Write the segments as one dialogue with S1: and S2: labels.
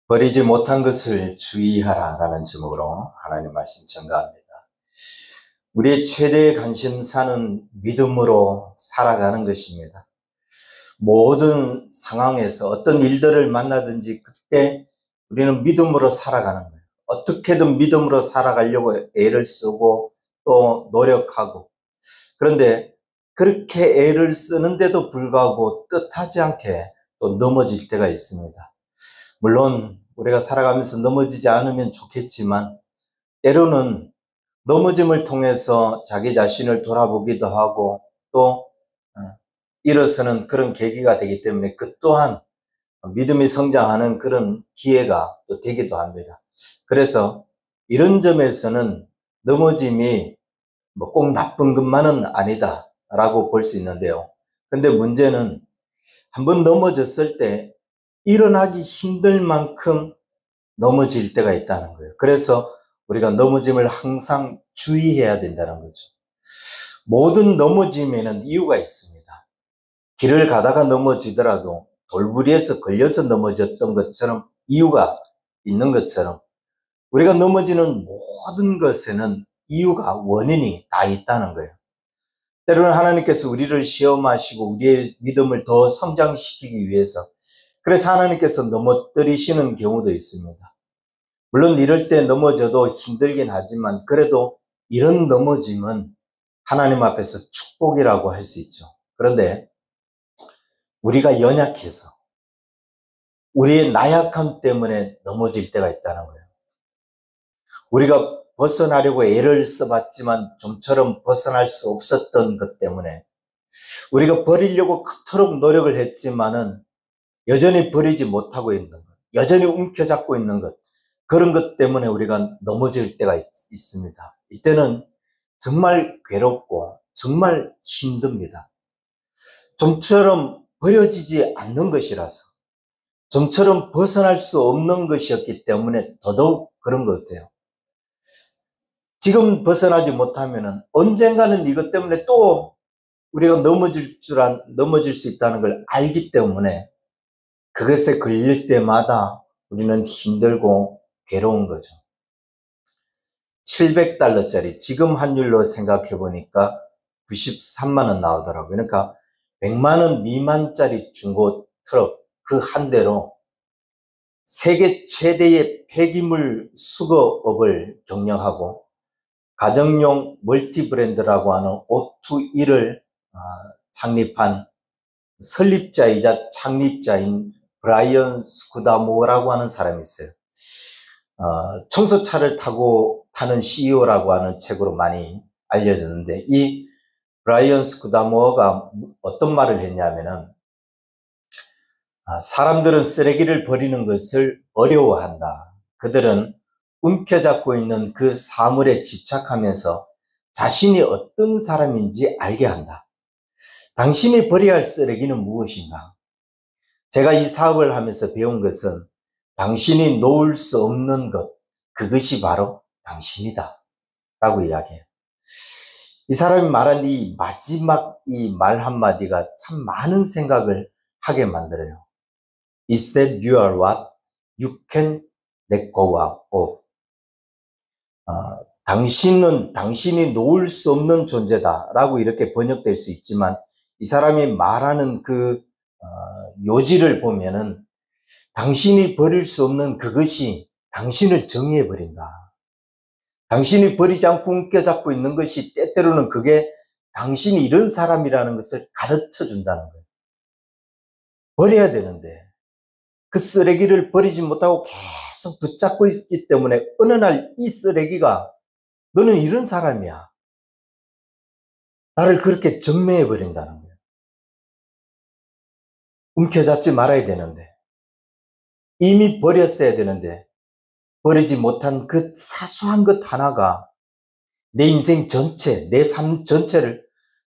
S1: 버리지 못한 것을 주의하라 라는 제목으로 하나님 말씀 전가합니다. 우리의 최대의 관심사는 믿음으로 살아가는 것입니다. 모든 상황에서 어떤 일들을 만나든지 그때 우리는 믿음으로 살아가는 거예요. 어떻게든 믿음으로 살아가려고 애를 쓰고 또 노력하고, 그런데 그렇게 애를 쓰는데도 불구하고 뜻하지 않게 또 넘어질 때가 있습니다. 물론 우리가 살아가면서 넘어지지 않으면 좋겠지만, 때로는 넘어짐을 통해서 자기 자신을 돌아보기도 하고 또 일어서는 그런 계기가 되기 때문에 그 또한 믿음이 성장하는 그런 기회가 또 되기도 합니다. 그래서 이런 점에서는 넘어짐이 꼭 나쁜 것만은 아니다 라고 볼 수 있는데요. 근데 문제는 한번 넘어졌을 때 일어나기 힘들 만큼 넘어질 때가 있다는 거예요. 그래서 우리가 넘어짐을 항상 주의해야 된다는 거죠. 모든 넘어짐에는 이유가 있습니다. 길을 가다가 넘어지더라도 돌부리에서 걸려서 넘어졌던 것처럼 이유가 있는 것처럼, 우리가 넘어지는 모든 것에는 이유가, 원인이 다 있다는 거예요. 때로는 하나님께서 우리를 시험하시고 우리의 믿음을 더 성장시키기 위해서, 그래서 하나님께서 넘어뜨리시는 경우도 있습니다. 물론 이럴 때 넘어져도 힘들긴 하지만 그래도 이런 넘어짐은 하나님 앞에서 축복이라고 할 수 있죠. 그런데 우리가 연약해서 우리의 나약함 때문에 넘어질 때가 있다는 거예요. 우리가 벗어나려고 애를 써봤지만 좀처럼 벗어날 수 없었던 것 때문에, 우리가 버리려고 그토록 노력을 했지만은 여전히 버리지 못하고 있는 것, 여전히 움켜잡고 있는 것, 그런 것 때문에 우리가 넘어질 때가 있습니다. 이때는 정말 괴롭고 정말 힘듭니다. 좀처럼 버려지지 않는 것이라서, 좀처럼 벗어날 수 없는 것이었기 때문에 더더욱 그런 것 같아요. 지금 벗어나지 못하면은 언젠가는 이것 때문에 또 우리가 넘어질 수 있다는 걸 알기 때문에 그것에 걸릴 때마다 우리는 힘들고 괴로운 거죠. 700달러짜리 지금 환율로 생각해 보니까 93만 원 나오더라고요. 그러니까 100만 원 미만짜리 중고 트럭 그 한 대로 세계 최대의 폐기물 수거업을 경영하고 가정용 멀티 브랜드라고 하는 O2E를 창립한 설립자이자 창립자인 브라이언 스쿠다모어라고 하는 사람이 있어요. 청소차를 타는 CEO라고 하는 책으로 많이 알려졌는데, 이 브라이언 스쿠다모어가 어떤 말을 했냐면은, 사람들은 쓰레기를 버리는 것을 어려워한다. 그들은 움켜잡고 있는 그 사물에 집착하면서 자신이 어떤 사람인지 알게 한다. 당신이 버려야 할 쓰레기는 무엇인가? 제가 이 사업을 하면서 배운 것은 당신이 놓을 수 없는 것, 그것이 바로 당신이다 라고 이야기해요. 이 사람이 말한 이 마지막 이 말 한마디가 참 많은 생각을 하게 만들어요. Is that you are what you can let go of. 당신이 놓을 수 없는 존재다 라고 이렇게 번역될 수 있지만, 이 사람이 말하는 그 요지를 보면은 당신이 버릴 수 없는 그것이 당신을 정의해버린다. 당신이 버리지 않고 움켜잡고 있는 것이 때때로는 그게 당신이 이런 사람이라는 것을 가르쳐 준다는 거예요. 버려야 되는데 그 쓰레기를 버리지 못하고 계속 붙잡고 있기 때문에 어느 날 이 쓰레기가 너는 이런 사람이야, 나를 그렇게 전매해버린다는 거예요. 움켜잡지 말아야 되는데, 이미 버렸어야 되는데 버리지 못한 그 사소한 것 하나가 내 인생 전체, 내 삶 전체를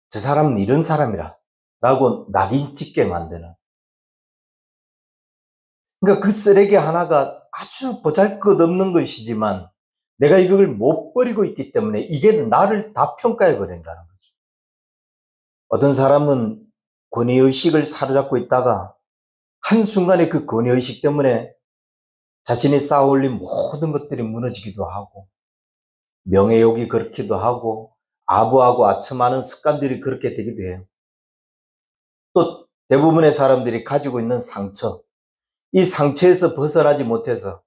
S1: 저 사람은 이런 사람이라 라고 낙인 찍게 만드는, 그러니까 그 쓰레기 하나가 아주 보잘것없는 것이지만 내가 이걸 못 버리고 있기 때문에 이게 나를 다 평가해 버린다는 거죠. 어떤 사람은 권위의식을 사로잡고 있다가 한순간에 그 권위의식 때문에 자신이 쌓아올린 모든 것들이 무너지기도 하고, 명예욕이 그렇기도 하고, 아부하고 아첨하는 습관들이 그렇게 되기도 해요. 또 대부분의 사람들이 가지고 있는 상처, 이 상처에서 벗어나지 못해서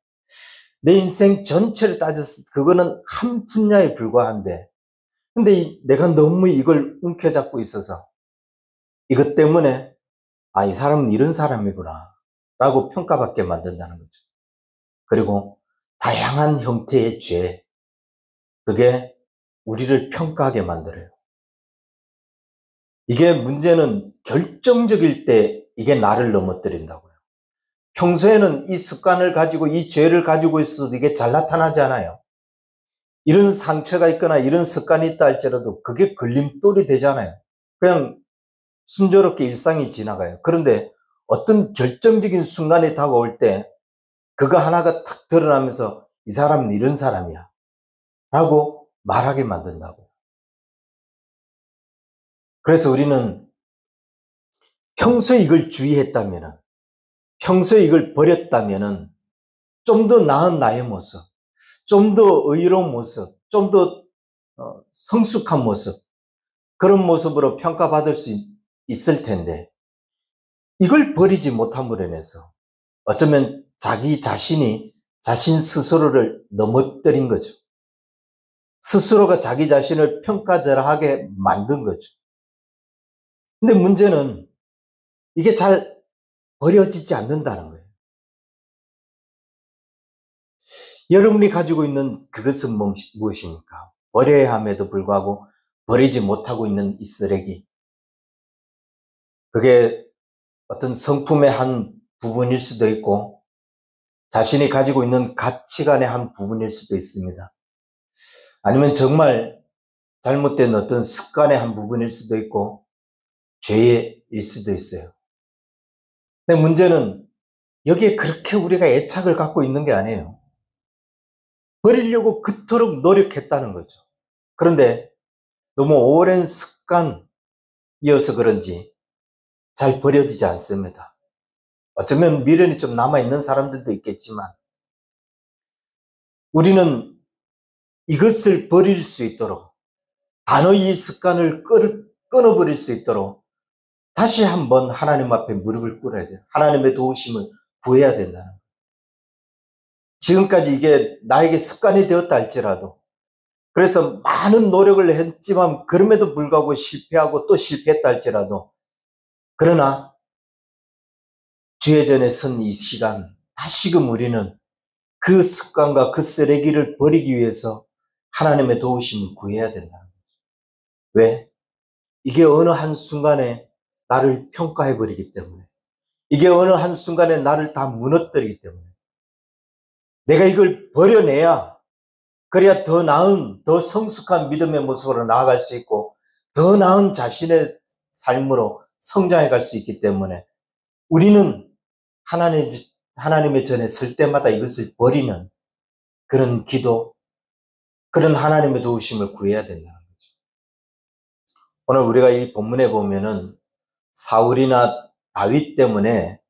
S1: 내 인생 전체를 따져서 그거는 한 분야에 불과한데, 근데 내가 너무 이걸 움켜잡고 있어서 이것 때문에 이 사람은 이런 사람이구나 라고 평가받게 만든다는 거죠. 그리고 다양한 형태의 죄, 그게 우리를 평가하게 만들어요. 이게 문제는 결정적일 때 이게 나를 넘어뜨린다고요. 평소에는 이 습관을 가지고 이 죄를 가지고 있어도 이게 잘 나타나지 않아요. 이런 상처가 있거나 이런 습관이 있다 할지라도 그게 걸림돌이 되잖아요. 그냥 순조롭게 일상이 지나가요. 그런데 어떤 결정적인 순간이 다가올 때 그거 하나가 탁 드러나면서 이 사람은 이런 사람이야 라고 말하게 만든다고요. 그래서 우리는 평소에 이걸 주의했다면, 평소에 이걸 버렸다면 좀 더 나은 나의 모습, 좀 더 의로운 모습, 좀 더 성숙한 모습, 그런 모습으로 평가받을 수 있을 텐데, 이걸 버리지 못함으로 인해서 어쩌면 자기 자신이 자신 스스로를 넘어뜨린 거죠. 스스로가 자기 자신을 평가절하하게 만든 거죠. 근데 문제는 이게 잘 버려지지 않는다는 거예요. 여러분이 가지고 있는 그것은 무엇입니까? 버려야 함에도 불구하고 버리지 못하고 있는 이 쓰레기. 그게 어떤 성품의 한 부분일 수도 있고 자신이 가지고 있는 가치관의 한 부분일 수도 있습니다. 아니면 정말 잘못된 어떤 습관의 한 부분일 수도 있고 죄일 수도 있어요. 근데 문제는 여기에 그렇게 우리가 애착을 갖고 있는 게 아니에요. 버리려고 그토록 노력했다는 거죠. 그런데 너무 오랜 습관이어서 그런지 잘 버려지지 않습니다. 어쩌면 미련이 좀 남아있는 사람들도 있겠지만 우리는 이것을 버릴 수 있도록 단호히 이 습관을 끊어버릴 수 있도록 다시 한번 하나님 앞에 무릎을 꿇어야 돼요. 하나님의 도우심을 구해야 된다는 거예요. 지금까지 이게 나에게 습관이 되었다 할지라도 그래서 많은 노력을 했지만 그럼에도 불구하고 실패하고 또 실패했다 할지라도 그러나 주의 전에 선 이 시간 다시금 우리는 그 습관과 그 쓰레기를 버리기 위해서 하나님의 도우심을 구해야 된다는 거죠. 왜? 이게 어느 한순간에 나를 평가해버리기 때문에 이게 어느 한순간에 나를 다 무너뜨리기 때문에 내가 이걸 버려내야 그래야 더 나은 더 성숙한 믿음의 모습으로 나아갈 수 있고 더 나은 자신의 삶으로 성장해 갈 수 있기 때문에 우리는 하나님의 전에 설 때마다 이것을 버리는 그런 기도, 그런 하나님의 도우심을 구해야 된다는 거죠. 오늘 우리가 이 본문에 보면은 사울이나 다윗 때문에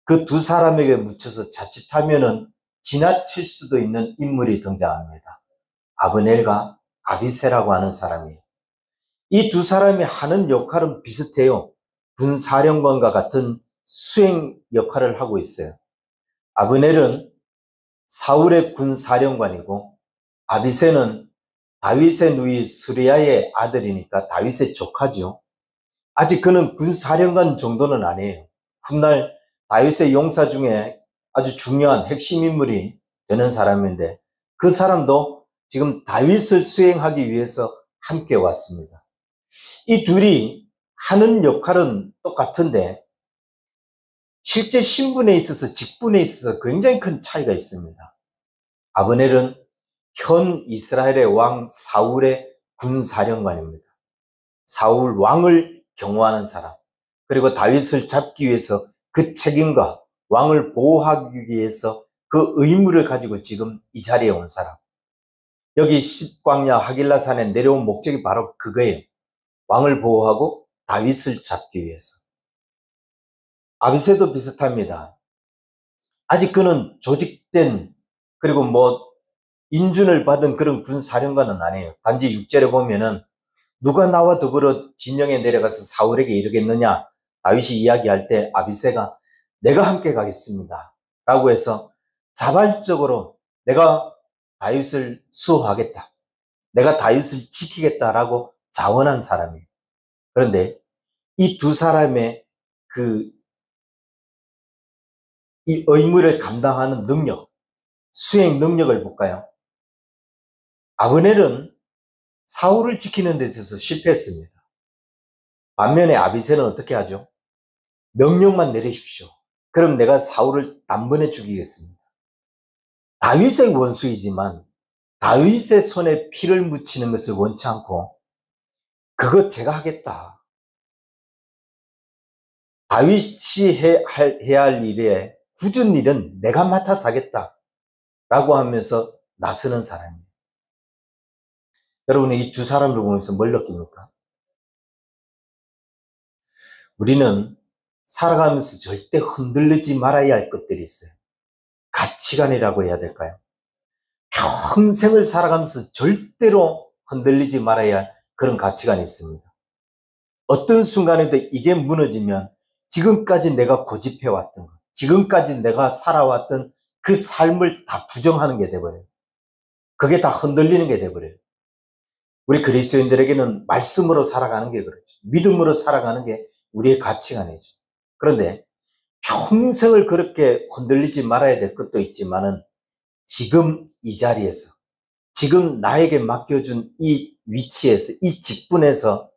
S1: 그 두 사람에게 묻혀서 자칫하면은 지나칠 수도 있는 인물이 등장합니다. 아브넬과 아비새라고 하는 사람이에요. 이 두 사람이 하는 역할은 비슷해요. 군사령관과 같은 수행 역할을 하고 있어요. 아브넬은 사울의 군사령관이고 아비새는 다윗의 누이 스루야의 아들이니까 다윗의 조카죠. 아직 그는 군사령관 정도는 아니에요. 훗날 다윗의 용사 중에 아주 중요한 핵심 인물이 되는 사람인데 그 사람도 지금 다윗을 수행하기 위해서 함께 왔습니다. 이 둘이 하는 역할은 똑같은데 실제 신분에 있어서 직분에 있어서 굉장히 큰 차이가 있습니다. 아브넬은 현 이스라엘의 왕 사울의 군사령관입니다. 사울 왕을 경호하는 사람, 그리고 다윗을 잡기 위해서 그 책임과 왕을 보호하기 위해서 그 의무를 가지고 지금 이 자리에 온 사람. 여기 십광야 하길라산에 내려온 목적이 바로 그거예요. 왕을 보호하고 다윗을 잡기 위해서. 아비새도 비슷합니다. 아직 그는 조직된, 그리고 인준을 받은 그런 군사령관은 아니에요. 단지 6절에 보면은 누가 나와 더불어 진영에 내려가서 사울에게 이르겠느냐? 다윗이 이야기할 때 아비새가 내가 함께 가겠습니다 라고 해서 자발적으로 내가 다윗을 수호하겠다, 내가 다윗을 지키겠다라고 자원한 사람이에요. 그런데 이 두 사람의 이 의무를 감당하는 능력, 수행 능력을 볼까요? 아브넬은 사울을 지키는 데 있어서 실패했습니다. 반면에 아비새는 어떻게 하죠? 명령만 내리십시오. 그럼 내가 사울을 단번에 죽이겠습니다. 다윗의 원수이지만 다윗의 손에 피를 묻히는 것을 원치 않고 그것 제가 하겠다. 다윗이 해야 할 일에 굳은 일은 내가 맡아서 하겠다 라고 하면서 나서는 사람이에요. 여러분, 이 두 사람을 보면서 뭘 느낍니까? 우리는 살아가면서 절대 흔들리지 말아야 할 것들이 있어요. 가치관이라고 해야 될까요? 평생을 살아가면서 절대로 흔들리지 말아야 할 그런 가치관이 있습니다. 어떤 순간에도 이게 무너지면 지금까지 내가 고집해왔던 것, 지금까지 내가 살아왔던 그 삶을 다 부정하는 게 돼버려요. 그게 다 흔들리는 게 돼버려요. 우리 그리스도인들에게는 말씀으로 살아가는 게 그렇죠. 믿음으로 살아가는 게 우리의 가치관이죠. 그런데 평생을 그렇게 흔들리지 말아야 될 것도 있지만은 지금 이 자리에서, 지금 나에게 맡겨준 이 위치에서, 이 직분에서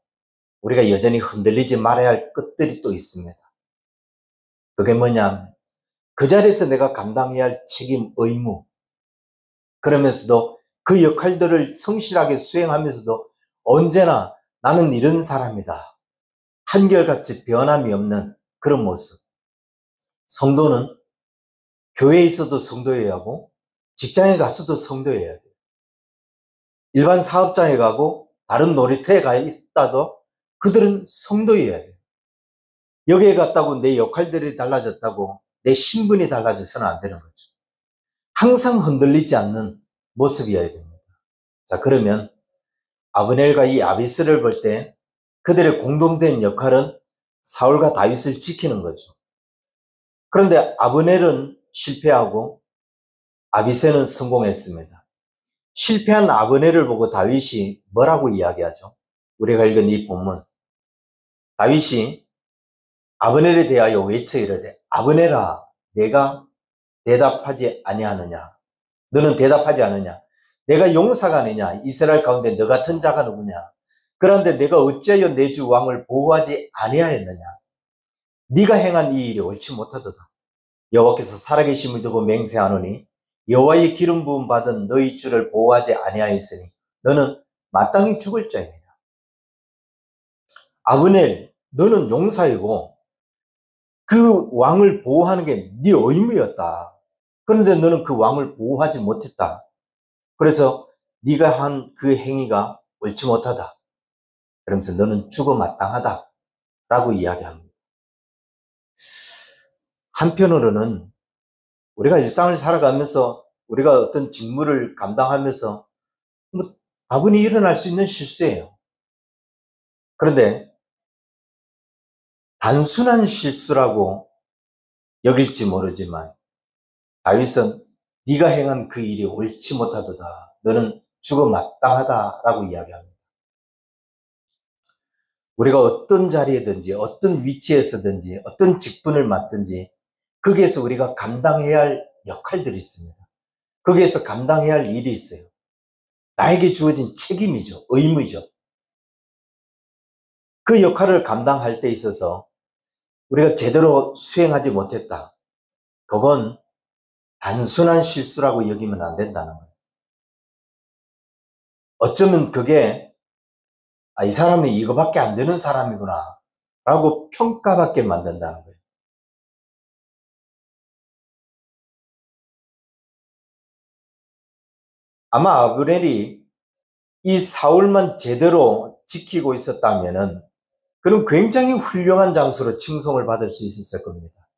S1: 우리가 여전히 흔들리지 말아야 할 것들이 또 있습니다. 그게 뭐냐? 그 자리에서 내가 감당해야 할 책임, 의무, 그러면서도 그 역할들을 성실하게 수행하면서도 언제나 나는 이런 사람이다, 한결같이 변함이 없는 그런 모습. 성도는 교회에 있어도 성도여야 하고 직장에 가서도 성도여야 돼요. 일반 사업장에 가고 다른 놀이터에 가 있다도 그들은 성도여야 돼요. 여기에 갔다고 내 역할들이 달라졌다고 내 신분이 달라져서는 안 되는 거죠. 항상 흔들리지 않는 모습이어야 됩니다. 자, 그러면 아브넬과 이 아비스를 볼 때 그들의 공동된 역할은 사울과 다윗을 지키는 거죠. 그런데 아브넬은 실패하고 아비새는 성공했습니다. 실패한 아브넬을 보고 다윗이 뭐라고 이야기하죠? 우리가 읽은 이 본문, 다윗이 아브넬에 대하여 외쳐 이르되 아브넬아, 내가 대답하지 아니하느냐? 너는 대답하지 않느냐? 내가 용사가 아니냐? 이스라엘 가운데 너 같은 자가 누구냐? 그런데 내가 어찌하여 내 주 왕을 보호하지 아니하였느냐? 네가 행한 이 일이 옳지 못하도다. 여호와께서 살아계심을 두고 맹세하노니 여호와의 기름 부음 받은 너희 주를 보호하지 아니하였으니 너는 마땅히 죽을 자이니라. 아브넬, 너는 용사이고 그 왕을 보호하는 게 네 의무였다. 그런데 너는 그 왕을 보호하지 못했다. 그래서 네가 한 그 행위가 옳지 못하다. 그러면서 너는 죽어 마땅하다 라고 이야기합니다. 한편으로는 우리가 일상을 살아가면서 우리가 어떤 직무를 감당하면서 다분히 일어날 수 있는 실수예요. 그런데 단순한 실수라고 여길지 모르지만 다윗은 네가 행한 그 일이 옳지 못하도다. 너는 죽어 마땅하다라고 이야기합니다. 우리가 어떤 자리에든지 어떤 위치에서든지 어떤 직분을 맡든지 거기에서 우리가 감당해야 할 역할들이 있습니다. 거기에서 감당해야 할 일이 있어요. 나에게 주어진 책임이죠. 의무이죠. 그 역할을 감당할 때 있어서 우리가 제대로 수행하지 못했다. 그건 단순한 실수라고 여기면 안 된다는 거예요. 어쩌면 그게 이 사람은 이거밖에 안 되는 사람이구나 라고 평가받게 만든다는 거예요. 아마 아브넬이 이 사울만 제대로 지키고 있었다면은 그럼 굉장히 훌륭한 장수로 칭송을 받을 수 있었을 겁니다.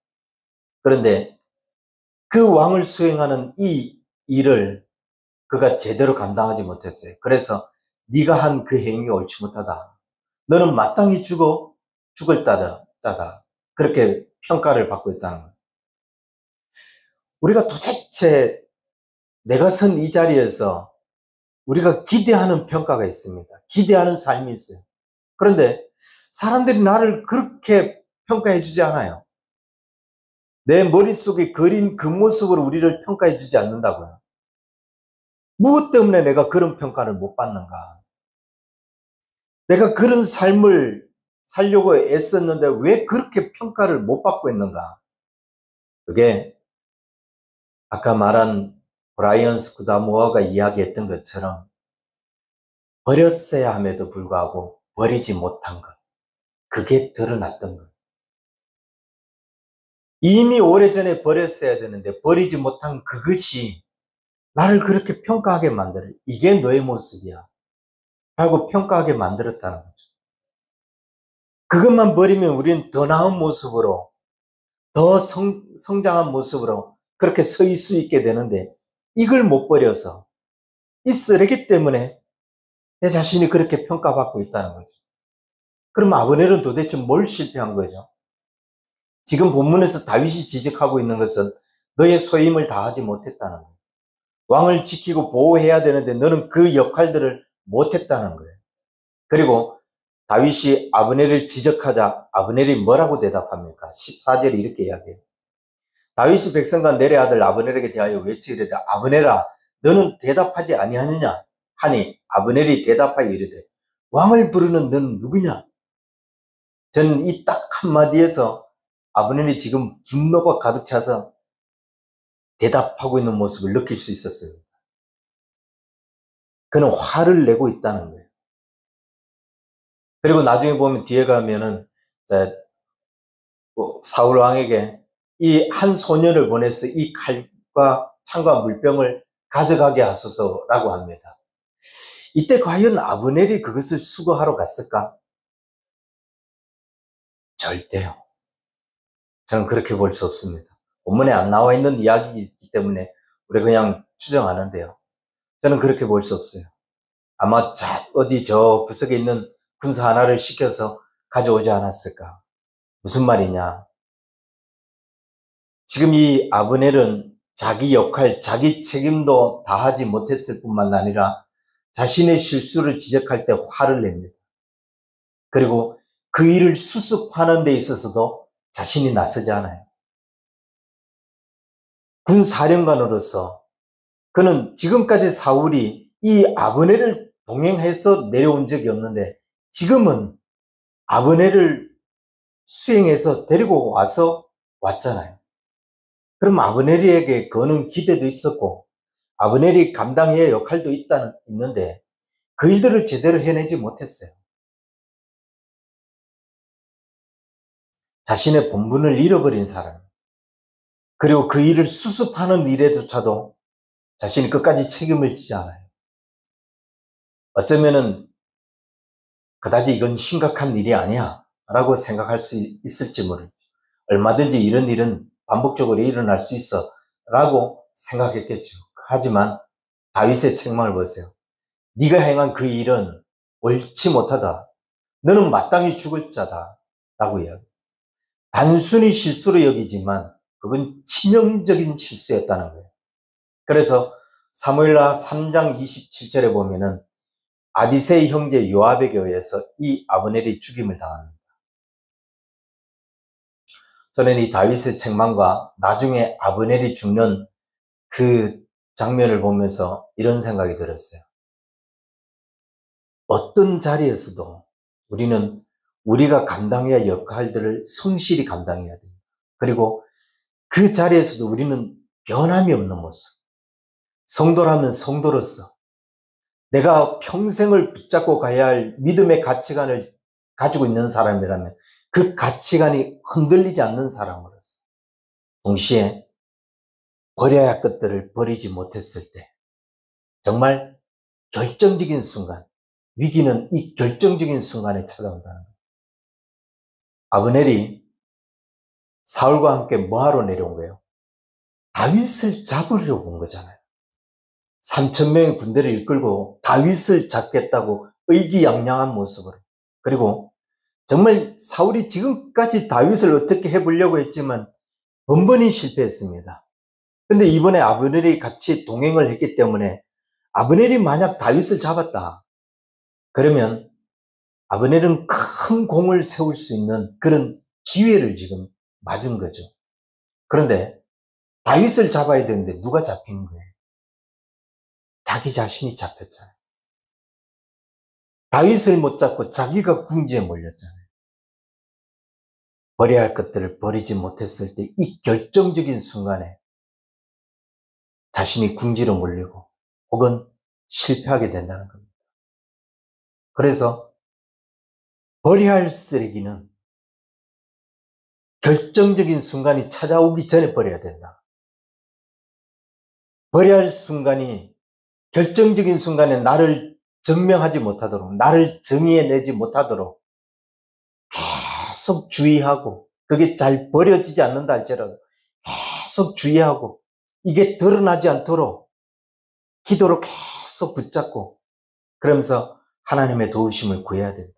S1: 그런데 그 왕을 수행하는 이 일을 그가 제대로 감당하지 못했어요. 그래서 네가 한 그 행위가 옳지 못하다. 너는 마땅히 죽을 자다. 그렇게 평가를 받고 있다는 거예요. 우리가 도대체 내가 선 이 자리에서 우리가 기대하는 평가가 있습니다. 기대하는 삶이 있어요. 그런데 사람들이 나를 그렇게 평가해 주지 않아요. 내 머릿속에 그린 그 모습으로 우리를 평가해 주지 않는다고요. 무엇 때문에 내가 그런 평가를 못 받는가? 내가 그런 삶을 살려고 애썼는데 왜 그렇게 평가를 못 받고 있는가? 그게 아까 말한 브라이언 스쿠다모어가 이야기했던 것처럼 버렸어야 함에도 불구하고 버리지 못한 것. 그게 드러났던 것. 이미 오래전에 버렸어야 되는데 버리지 못한 그것이 나를 그렇게 평가하게 만들어. 이게 너의 모습이야. 라고 평가하게 만들었다는 거죠. 그것만 버리면 우리는 더 나은 모습으로, 더 성장한 모습으로 그렇게 서 있을 수 있게 되는데 이걸 못 버려서 이 쓰레기 때문에 내 자신이 그렇게 평가받고 있다는 거죠. 그럼 아브넬은 도대체 뭘 실패한 거죠? 지금 본문에서 다윗이 지적하고 있는 것은 너의 소임을 다하지 못했다는 거예요. 왕을 지키고 보호해야 되는데 너는 그 역할들을 못했다는 거예요. 그리고 다윗이 아브넬을 지적하자 아브넬이 뭐라고 대답합니까? 14절에 이렇게 이야기해요. 다윗이 백성과 넬의 아들 아브넬에게 대하여 외치이르되 아브넬아 너는 대답하지 아니하느냐 하니 아브넬이 대답하여 이르되 왕을 부르는 너는 누구냐? 저는 이 딱 한마디에서 아브넬이 지금 분노가 가득 차서 대답하고 있는 모습을 느낄 수 있었어요. 그는 화를 내고 있다는 거예요. 그리고 나중에 보면 뒤에 가면은 사울 왕에게 이 한 소년을 보내서 이 칼과 창과 물병을 가져가게 하소서라고 합니다. 이때 과연 아브넬이 그것을 수거하러 갔을까? 절대요. 저는 그렇게 볼 수 없습니다. 본문에 안 나와 있는 이야기이기 때문에 우리가 그냥 추정하는데요. 저는 그렇게 볼 수 없어요. 아마 어디 저 구석에 있는 군사 하나를 시켜서 가져오지 않았을까? 무슨 말이냐? 지금 이 아브넬은 자기 역할, 자기 책임도 다하지 못했을 뿐만 아니라 자신의 실수를 지적할 때 화를 냅니다. 그리고 그 일을 수습하는 데 있어서도 자신이 나서지 않아요. 군사령관으로서 그는 지금까지 사울이 이 아브넬을 동행해서 내려온 적이 없는데 지금은 아브넬을 수행해서 데리고 와서 왔잖아요. 그럼 아브넬에게 거는 기대도 있었고 아브넬이 감당해야 역할도 있는데 그 일들을 제대로 해내지 못했어요. 자신의 본분을 잃어버린 사람, 그리고 그 일을 수습하는 일에조차도 자신이 끝까지 책임을 지지 않아요. 어쩌면은 그다지 이건 심각한 일이 아니야 라고 생각할 수 있을지 모르죠. 얼마든지 이런 일은 반복적으로 일어날 수 있어 라고 생각했겠죠. 하지만 다윗의 책망을 보세요. 네가 행한 그 일은 옳지 못하다. 너는 마땅히 죽을 자다 라고 이야기해요. 단순히 실수로 여기지만 그건 치명적인 실수였다는 거예요. 그래서 사무엘하 3장 27절에 보면은 아비새의 형제 요압에게 의해서 이 아브넬이 죽임을 당합니다. 저는 이 다윗의 책망과 나중에 아브넬이 죽는 그 장면을 보면서 이런 생각이 들었어요. 어떤 자리에서도 우리는 우리가 감당해야 할 역할들을 성실히 감당해야 됩니다. 그리고 그 자리에서도 우리는 변함이 없는 모습. 성도라면 성도로서 내가 평생을 붙잡고 가야 할 믿음의 가치관을 가지고 있는 사람이라면 그 가치관이 흔들리지 않는 사람으로서 동시에 버려야 할 것들을 버리지 못했을 때 정말 결정적인 순간, 위기는 이 결정적인 순간에 찾아온다는 거예요. 아브넬이 사울과 함께 뭐하러 내려온 거예요? 다윗을 잡으려고 온 거잖아요. 3,000명의 군대를 이끌고 다윗을 잡겠다고 의기양양한 모습으로. 그리고 정말 사울이 지금까지 다윗을 어떻게 해보려고 했지만 번번이 실패했습니다. 근데 이번에 아브넬이 같이 동행을 했기 때문에 아브넬이 만약 다윗을 잡았다. 그러면 아브넬은 큰 공을 세울 수 있는 그런 기회를 지금 맞은 거죠. 그런데 다윗을 잡아야 되는데 누가 잡힌 거예요? 자기 자신이 잡혔잖아요. 다윗을 못 잡고 자기가 궁지에 몰렸잖아요. 버려야 할 것들을 버리지 못했을 때 이 결정적인 순간에 자신이 궁지로 몰리고 혹은 실패하게 된다는 겁니다. 그래서 버려야 할 쓰레기는 결정적인 순간이 찾아오기 전에 버려야 된다. 버려야 할 순간이 결정적인 순간에 나를 증명하지 못하도록, 나를 정의해내지 못하도록 계속 주의하고, 그게 잘 버려지지 않는다 할지라도 계속 주의하고, 이게 드러나지 않도록 기도로 계속 붙잡고, 그러면서 하나님의 도우심을 구해야 된다.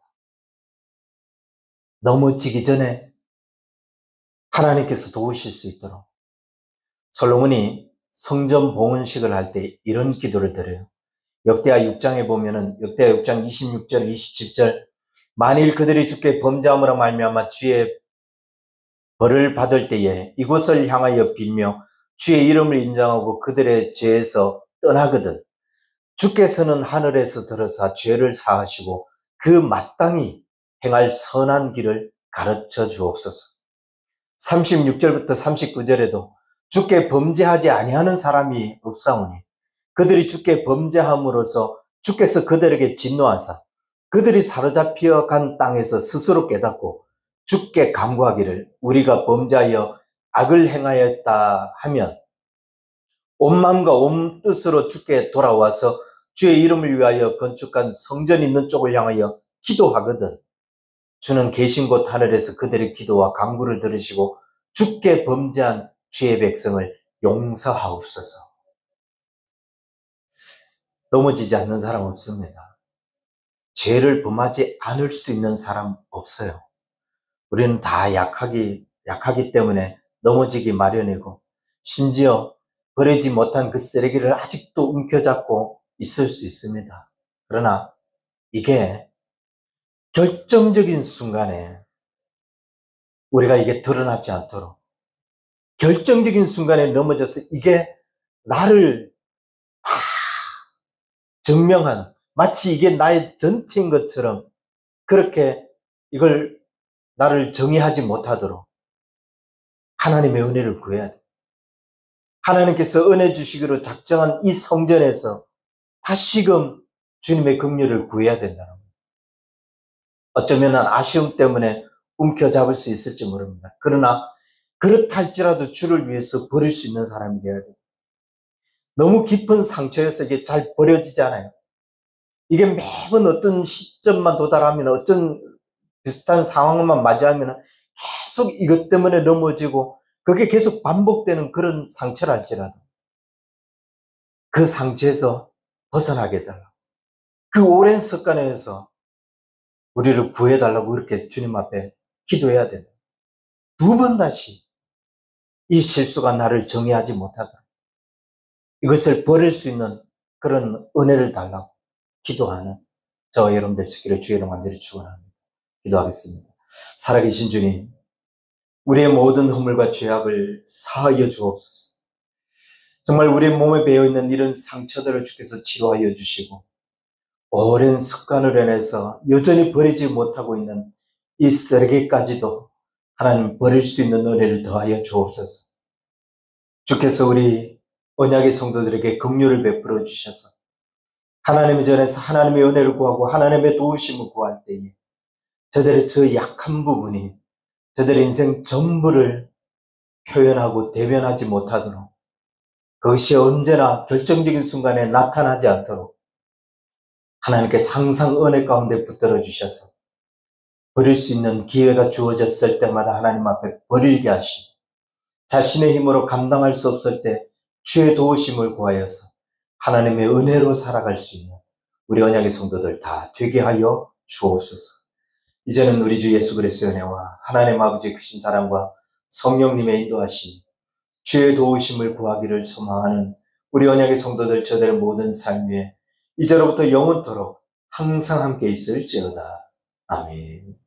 S1: 넘어지기 전에 하나님께서 도우실 수 있도록. 솔로몬이 성전 봉헌식을 할 때 이런 기도를 드려요. 역대하 6장에 보면은 역대하 6장 26절, 27절 만일 그들이 주께 범죄함으로 말미암아 주의 벌을 받을 때에 이곳을 향하여 빌며 주의 이름을 인정하고 그들의 죄에서 떠나거든 주께서는 하늘에서 들어사 죄를 사하시고 그 마땅히 행할 선한 길을 가르쳐 주옵소서. 36절부터 39절에도 주께 범죄하지 아니하는 사람이 없사오니 그들이 주께 범죄함으로써 주께서 그들에게 진노하사 그들이 사로잡혀 간 땅에서 스스로 깨닫고 주께 간구하기를 우리가 범죄하여 악을 행하였다 하면 온 마음과 온 뜻으로 주께 돌아와서 주의 이름을 위하여 건축한 성전 있는 쪽을 향하여 기도하거든 주는 계신 곳 하늘에서 그들의 기도와 간구를 들으시고 주께 범죄한 주의 백성을 용서하옵소서. 넘어지지 않는 사람 없습니다. 죄를 범하지 않을 수 있는 사람 없어요. 우리는 다 약하기 때문에 넘어지기 마련이고 심지어 버리지 못한 그 쓰레기를 아직도 움켜잡고 있을 수 있습니다. 그러나 이게 결정적인 순간에 우리가 이게 드러나지 않도록 결정적인 순간에 넘어져서 이게 나를 다 증명하는 마치 이게 나의 전체인 것처럼 그렇게 이걸 나를 정의하지 못하도록 하나님의 은혜를 구해야 돼. 하나님께서 은혜 주시기로 작정한 이 성전에서 다시금 주님의 긍휼을 구해야 된다는 거예요. 어쩌면 아쉬움 때문에 움켜잡을 수 있을지 모릅니다. 그러나 그렇다 할지라도 주를 위해서 버릴 수 있는 사람이 되어야 돼요. 너무 깊은 상처여서 이게 잘 버려지지 않아요. 이게 매번 어떤 시점만 도달하면 어떤 비슷한 상황만 맞이하면 계속 이것 때문에 넘어지고 그게 계속 반복되는 그런 상처라 할지라도 그 상처에서 벗어나게 해달라고 그 오랜 습관에서 우리를 구해달라고 그렇게 주님 앞에 기도해야 된다. 두 번 다시 이 실수가 나를 정의하지 못하다. 이것을 버릴 수 있는 그런 은혜를 달라고 기도하는 저와 여러분들 있기를 주의 이름 간절히 축원합니다. 기도하겠습니다. 살아계신 주님, 우리의 모든 허물과 죄악을 사하여 주옵소서. 정말 우리의 몸에 배어있는 이런 상처들을 주께서 치료하여 주시고 오랜 습관을 인해서 여전히 버리지 못하고 있는 이 쓰레기까지도 하나님 버릴 수 있는 은혜를 더하여 주옵소서. 주께서 우리 언약의 성도들에게 긍휼을 베풀어 주셔서 하나님의 전에서 하나님의 은혜를 구하고 하나님의 도우심을 구할 때에 저들의 저 약한 부분이 저들의 인생 전부를 표현하고 대변하지 못하도록 그것이 언제나 결정적인 순간에 나타나지 않도록 하나님께 항상 은혜 가운데 붙들어 주셔서 버릴 수 있는 기회가 주어졌을 때마다 하나님 앞에 버리게 하시고 자신의 힘으로 감당할 수 없을 때 주의 도우심을 구하여서 하나님의 은혜로 살아갈 수 있는 우리 언약의 성도들 다 되게 하여 주옵소서. 이제는 우리 주 예수 그리스도의 은혜와 하나님 아버지의 크신 사랑과 성령님의 인도하심, 주의 도우심을 구하기를 소망하는 우리 언약의 성도들 저들의 모든 삶 위에 이제로부터 영원토록 항상 함께 있을지어다. 아멘.